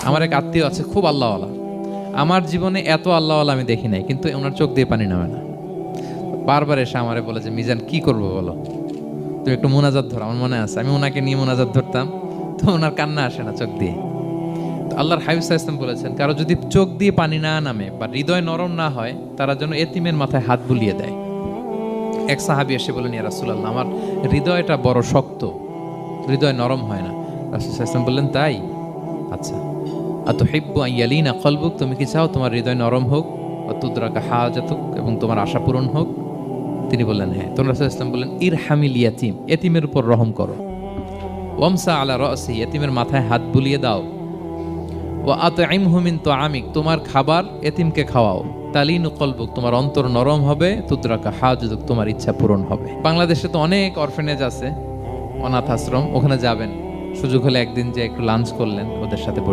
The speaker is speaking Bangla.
আমার এক আত্মীয় আছে খুব আল্লাহওয়ালা, আমার জীবনে এত আল্লাহওয়ালা আমি দেখি নাই, কিন্তু ওনার চোখ দিয়ে পানি নামে না। বারবার এসে আমারে বলে যে মিজান কি করবো বলো, তুমি একটু মোনাজাত ধরো। আমার মনে আছে আমি ওনাকে নিয়ে মোনাজাত ধরতাম, তো ওনার কান্না আসে না চোখ দিয়ে। তো আল্লাহর হাবিব সাল্লাল্লাহু আলাইহি ওয়াসাল্লাম বলেছেন, কারো যদি চোখ দিয়ে পানি না নামে বা হৃদয় নরম না হয়, তারা যেন এতিমের মাথায় হাত বুলিয়ে দেয়। এক সাহাবী এসে বলেন, ইয়া রাসূলুল্লাহ, আমার হৃদয়টা বড় শক্ত, হৃদয় নরম হয় না। রাসূল সাল্লাল্লাহু আলাইহি ওয়াসাল্লাম বললেন, তাই? আচ্ছা, আতুহিব্বু আন ইয়ালিনা কলবুক, তুমি কি চাও তোমার হৃদয় নরম হোক, ওয়া তুদরাকা হাজাতুক, এবং তোমার আশা পূরণ হোক? তিনি বললেন হ্যাঁ। তো রাসূল সাল্লাল্লাহু আলাইহি ওয়াসাল্লাম বললেন, ইরহামিল ইয়াতীম, এতিমের উপর রহম করো। ওয়ামসা আলা রাসি, এতিমের মাথায় হাত বুলিয়ে দাও। ওয়া আতইমহু মিন তুআমিক, তোমার খাবার এতিমকে খাওয়াও। তালিনু কলবুক, তোমার অন্তর নরম হবে। তুদরাকা হাজাতুক, তোমার ইচ্ছা পূরণ হবে। বাংলাদেশে তো অনেক অরফেনেজ আছে, অনাথ আশ্রম, ওখানে যাবেন, সুযোগ হলে একদিন যে একটু লাঞ্চ করলেন ওদের সাথে বসে।